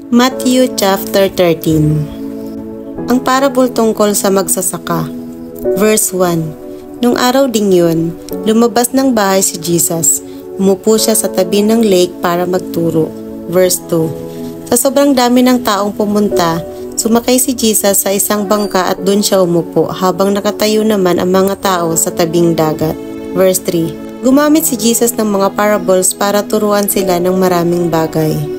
Matthew chapter 13. Ang parable tungkol sa magsasaka. Verse 1. Nung araw ding yun, lumabas ng bahay si Jesus. Umupo siya sa tabi ng lake para magturo. Verse 2. Sa sobrang dami ng taong pumunta, sumakay si Jesus sa isang bangka at doon siya umupo habang nakatayo naman ang mga tao sa tabing dagat. Verse 3. Gumamit si Jesus ng mga parables para turuan sila ng maraming bagay.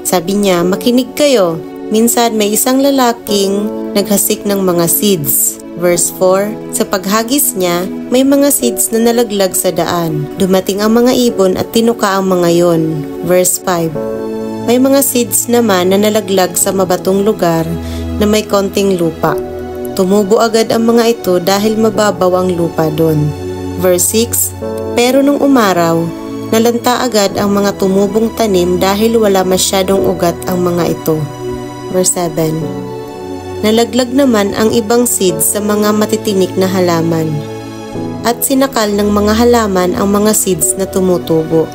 Sabi niya, makinig kayo. Minsan may isang lalaking naghasik ng mga seeds. Verse 4, sa paghagis niya, may mga seeds na nalaglag sa daan. Dumating ang mga ibon at tinuka ang mga yon. Verse 5, may mga seeds naman na nalaglag sa mabatong lugar na may konting lupa. Tumubo agad ang mga ito dahil mababaw ang lupa doon. Verse 6, pero nung umaraw, nalanta agad ang mga tumubong tanim dahil wala masyadong ugat ang mga ito. Verse 7. Nalaglag naman ang ibang seeds sa mga matitinik na halaman. At sinakal ng mga halaman ang mga seeds na tumutubo.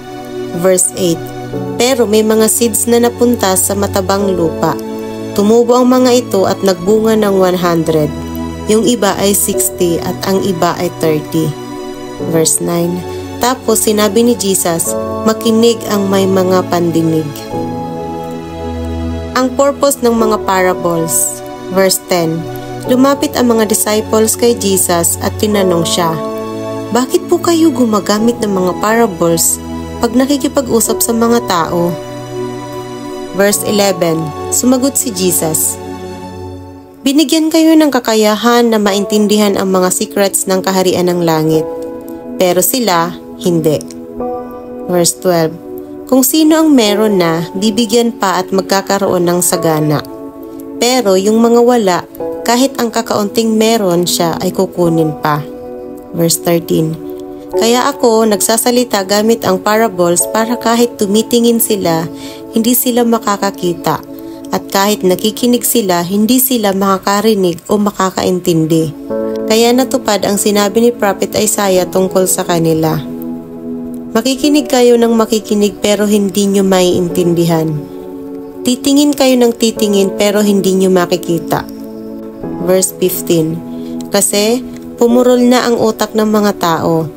Verse 8. Pero may mga seeds na napunta sa matabang lupa. Tumubo ang mga ito at nagbunga ng 100. Yung iba ay 60 at ang iba ay 30. Verse 9. Tapos sinabi ni Jesus, makinig ang may mga pandinig. Ang purpose ng mga parables. Verse 10. Lumapit ang mga disciples kay Jesus at tinanong siya, bakit po kayo gumagamit ng mga parables pag nakikipag-usap sa mga tao? Verse 11. Sumagot si Jesus, binigyan kayo ng kakayahan na maintindihan ang mga secrets ng kaharian ng langit. Pero sila, hindi. Verse 12. Kung sino ang meron na, bibigyan pa at magkakaroon ng sagana. Pero yung mga wala, kahit ang kakaunting meron siya ay kukunin pa. Verse 13. Kaya ako nagsasalita gamit ang parables para kahit tumitingin sila, hindi sila makakakita. At kahit nakikinig sila, hindi sila makakarinig o makakaintindi. Kaya natupad ang sinabi ni Prophet Isaiah tungkol sa kanila. Makikinig kayo ng makikinig pero hindi nyo maiintindihan. Titingin kayo ng titingin pero hindi nyo makikita. Verse 15. Kasi pumurol na ang utak ng mga tao.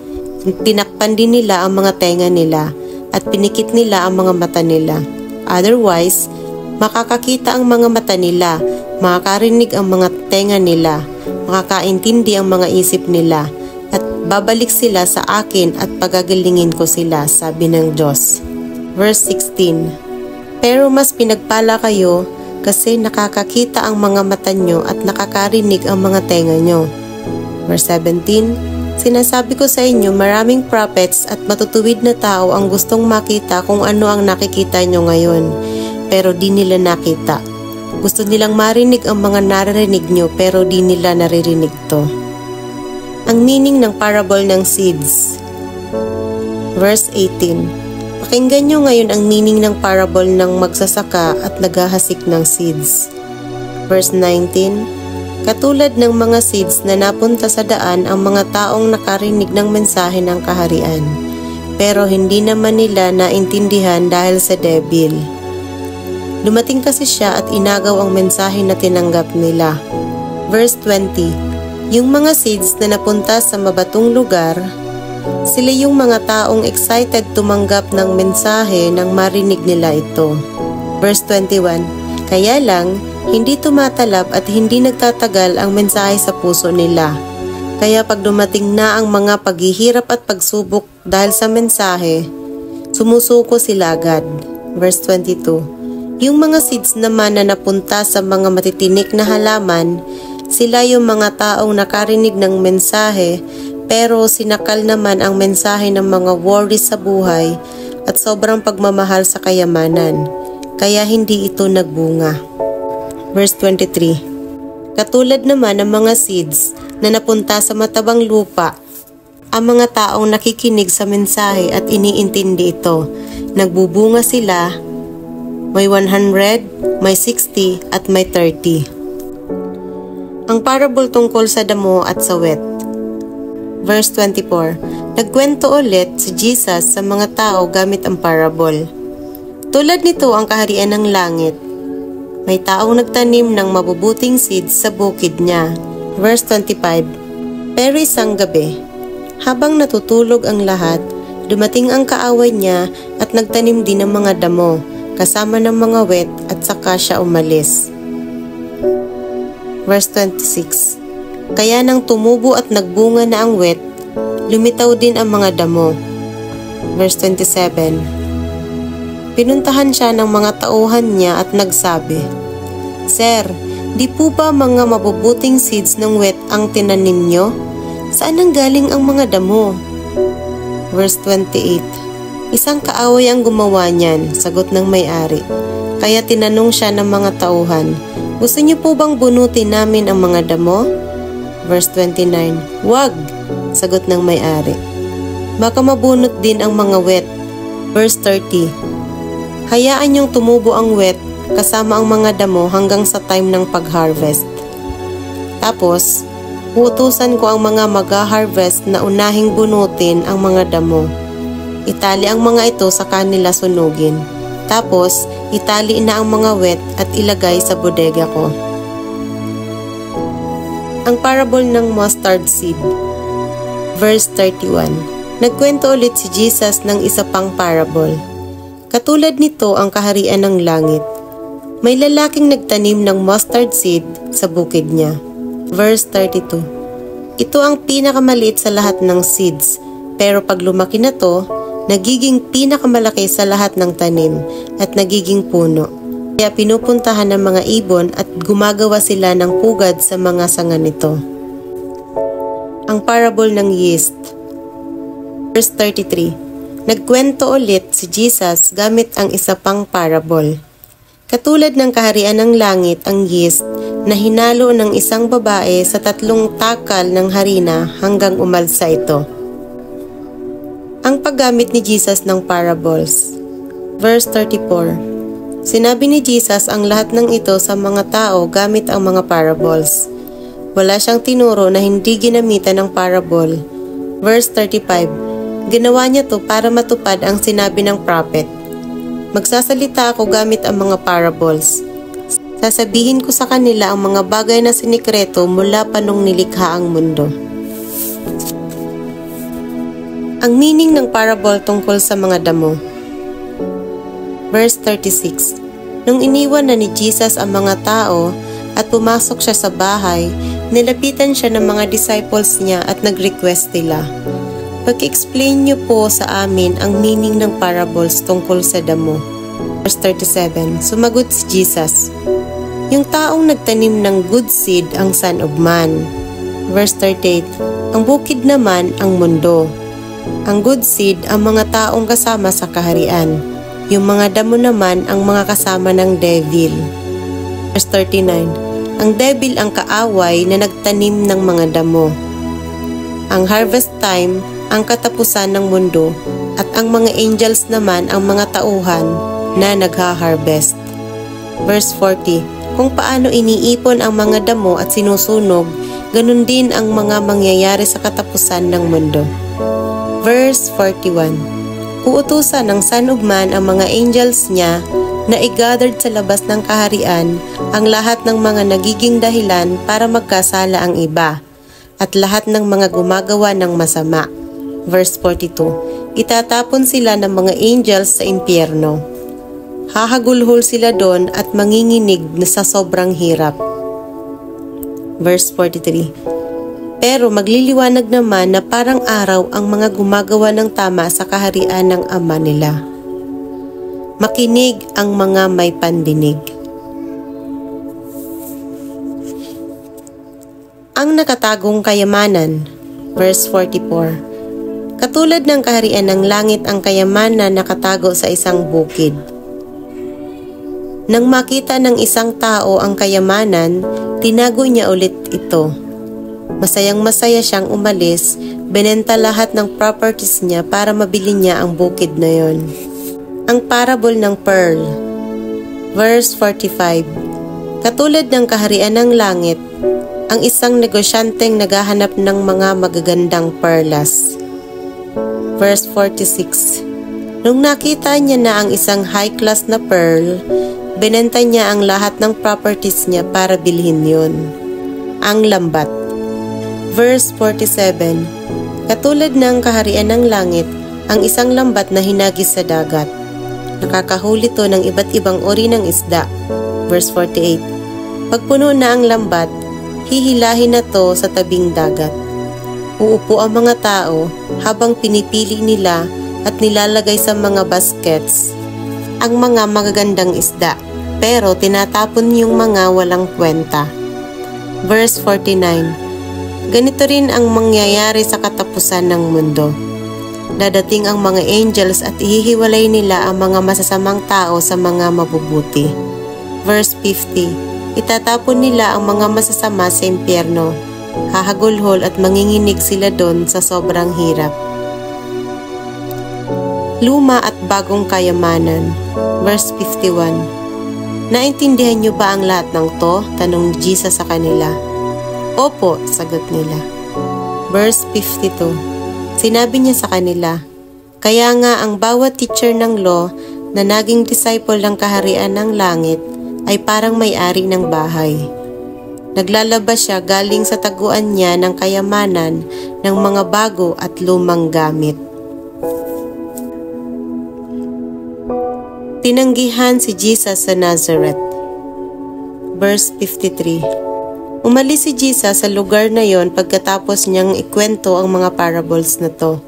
Tinakpan din nila ang mga tenga nila at pinikit nila ang mga mata nila. Otherwise, makakakita ang mga mata nila, makakarinig ang mga tenga nila, makakaintindi ang mga isip nila, at babalik sila sa akin at pagagalingin ko sila, sabi ng Diyos. Verse 16. Pero mas pinagpala kayo kasi nakakakita ang mga mata nyo at nakakarinig ang mga tenga nyo. Verse 17. Sinasabi ko sa inyo, maraming prophets at matutuwid na tao ang gustong makita kung ano ang nakikita nyo ngayon, pero di nila nakita. Gusto nilang marinig ang mga naririnig nyo pero di nila naririnig to. Ang meaning ng parable ng seeds. Verse 18. Pakinggan nyo ngayon ang meaning ng parable ng magsasaka at naghahasik ng seeds. Verse 19. Katulad ng mga seeds na napunta sa daan ang mga taong nakarinig ng mensahe ng kaharian, pero hindi naman nila naintindihan dahil sa debil. Dumating kasi siya at inagaw ang mensahe na tinanggap nila. Verse 20. Yung mga seeds na napunta sa mabatong lugar, sila yung mga taong excited tumanggap ng mensahe nang marinig nila ito. Verse 21. Kaya lang, hindi tumatalab at hindi nagtatagal ang mensahe sa puso nila. Kaya pag dumating na ang mga paghihirap at pagsubok dahil sa mensahe, sumusuko sila agad. Verse 22. Yung mga seeds naman na napunta sa mga matitinik na halaman, sila yung mga taong nakarinig ng mensahe pero sinakal naman ang mensahe ng mga worries sa buhay at sobrang pagmamahal sa kayamanan, kaya hindi ito nagbunga. Verse 23. Katulad naman ng mga seeds na napunta sa matabang lupa, ang mga taong nakikinig sa mensahe at iniintindi ito, nagbubunga sila. May 100, may 60, at may 30. Ang parable tungkol sa damo at sa wet. Verse 24. Nagkwento ulit si Jesus sa mga tao gamit ang parable. Tulad nito ang kaharian ng langit. May taong nagtanim ng mabubuting seeds sa bukid niya. Verse 25. Pero isang gabi, habang natutulog ang lahat, dumating ang kaaway niya at nagtanim din ng mga damo, kasama ng mga wet at saka siya umalis. Verse 26. Kaya nang tumubo at nagbunga na ang wet, lumitaw din ang mga damo. Verse 27. Pinuntahan siya ng mga tauhan niya at nagsabi, Sir, di po ba mga mabubuting seeds ng wet ang tinanim nyo? Saan ang galing ang mga damo? Verse 28. Isang kaaway ang gumawa niyan, sagot ng may-ari. Kaya tinanong siya ng mga tauhan, gusto niyo po bang bunutin namin ang mga damo? Verse 29. Wag, sagot ng may-ari. Baka mabunot din ang mga wet. Verse 30. Hayaan niyong tumubo ang wet kasama ang mga damo hanggang sa time ng pag-harvest. Tapos, uutusan ko ang mga mag-harvest na unahing bunutin ang mga damo. Itali ang mga ito sa kanila sunugin. Tapos, itali na ang mga wet at ilagay sa bodega ko. Ang parable ng mustard seed. Verse 31. Nagkwento ulit si Jesus ng isa pang parable. Katulad nito ang kaharian ng langit. May lalaking nagtanim ng mustard seed sa bukid niya. Verse 32. Ito ang pinakamaliit sa lahat ng seeds, pero pag lumaki na to, nagiging pinakamalaki sa lahat ng tanim at nagiging puno. Kaya pinupuntahan ng mga ibon at gumagawa sila ng pugad sa mga sanga nito. Ang parable ng yeast. Verse 33. Nagkwento ulit si Jesus gamit ang isa pang parable. Katulad ng kaharian ng langit ang yeast na hinalo ng isang babae sa 3 takal ng harina hanggang umalsa ito. Ang paggamit ni Jesus ng parables. Verse 34. Sinabi ni Jesus ang lahat ng ito sa mga tao gamit ang mga parables. Wala siyang tinuro na hindi ginamitan ng parable. Verse 35. Ginawa niya to para matupad ang sinabi ng prophet. Magsasalita ako gamit ang mga parables. Sasabihin ko sa kanila ang mga bagay na sinikreto mula pa nung nilikha ang mundo. Ang meaning ng parable tungkol sa mga damo. Verse 36. Nung iniwan na ni Jesus ang mga tao at pumasok siya sa bahay, nilapitan siya ng mga disciples niya at nag-request nila. Pag-explain niyo po sa amin ang meaning ng parables tungkol sa damo. Verse 37. Sumagot si Jesus, yung taong nagtanim ng good seed ang Son of Man. Verse 38. Ang bukid naman ang mundo. Ang good seed ang mga taong kasama sa kaharian. Yung mga damo naman ang mga kasama ng devil. Verse 39. Ang devil ang kaaway na nagtanim ng mga damo. Ang harvest time ang katapusan ng mundo at ang mga angels naman ang mga tauhan na nagha-harvest. Verse 40. Kung paano iniipon ang mga damo at sinusunog, ganun din ang mga mangyayari sa katapusan ng mundo. Verse 41. Uutusan ng Son of Man ang mga angels niya na i-gathered sa labas ng kaharian ang lahat ng mga nagiging dahilan para magkasala ang iba at lahat ng mga gumagawa ng masama. Verse 42. Itatapon sila ng mga angels sa impyerno. Hahagulhol sila doon at manginginig na sa sobrang hirap. Verse 43. Pero magliliwanag naman na parang araw ang mga gumagawa ng tama sa kaharian ng Ama nila. Makinig ang mga may pandinig. Ang nakatagong kayamanan. Verse 44. Katulad ng kaharian ng langit ang kayamanan na nakatago sa isang bukid. Nang makita ng isang tao ang kayamanan, tinago niya ulit ito. Masayang-masaya siyang umalis, binenta lahat ng properties niya para mabili niya ang bukid na yon. Ang parable ng pearl. Verse 45. Katulad ng kaharian ng langit, ang isang negosyanteng naghahanap ng mga magagandang perlas. Verse 46. Nung nakita niya na ang isang high-class na pearl, Binenta niya ang lahat ng properties niya para bilhin yun. Ang lambat. Verse 47. Katulad ng kaharian ng langit, ang isang lambat na hinagis sa dagat. Nakakahuli to ng iba't ibang uri ng isda. Verse 48. Pagpuno na ang lambat, hihilahin na to sa tabing dagat. Uupo ang mga tao habang pinipili nila at nilalagay sa mga baskets ang mga magagandang isda, pero tinatapon yung mga walang kwenta. Verse 49. Ganito rin ang mangyayari sa katapusan ng mundo. Dadating ang mga angels at ihihiwalay nila ang mga masasamang tao sa mga mabubuti. Verse 50. Itatapon nila ang mga masasama sa impyerno. Hahagulhol at manginginig sila doon sa sobrang hirap. Luma at bagong kayamanan. Verse 51. Naintindihan niyo ba ang lahat ng to? Tanong ni Jesus sa kanila. Opo, sagot nila. Verse 52. Sinabi niya sa kanila, kaya nga ang bawat teacher ng law na naging disciple ng kaharian ng langit ay parang may-ari ng bahay. Naglalabas siya galing sa taguan niya ng kayamanan ng mga bago at lumang gamit. Tinanggihan si Jesus sa Nazareth. Verse 53. Umalis si Jesus sa lugar na yon pagkatapos niyang ikwento ang mga parables na to.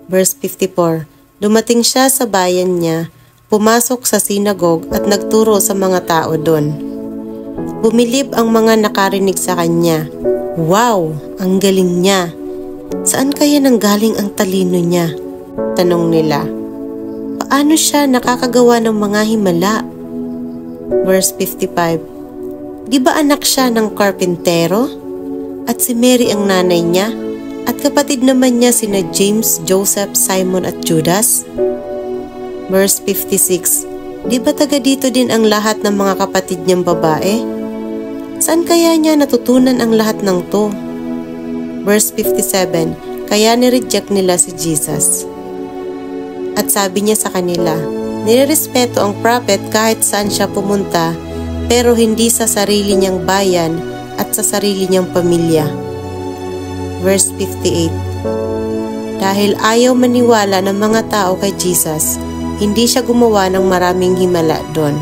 Verse 54. Dumating siya sa bayan niya, pumasok sa sinagog at nagturo sa mga tao doon. Bumilib ang mga nakarinig sa kanya. Wow! Ang galing niya! Saan kaya nanggaling ang talino niya? Tanong nila. Paano siya nakakagawa ng mga himala? Verse 55. Di ba anak siya ng karpintero? At si Mary ang nanay niya? At kapatid naman niya sina James, Joseph, Simon at Judas? Verse 56. Di ba taga dito din ang lahat ng mga kapatid niyang babae? Saan kaya niya natutunan ang lahat ng to? Verse 57. Kaya nireject nila si Jesus. At sabi niya sa kanila, nirerespeto ang prophet kahit saan siya pumunta, pero hindi sa sarili niyang bayan at sa sarili niyang pamilya. Verse 58. Dahil ayaw maniwala ng mga tao kay Jesus, hindi siya gumawa ng maraming himala doon.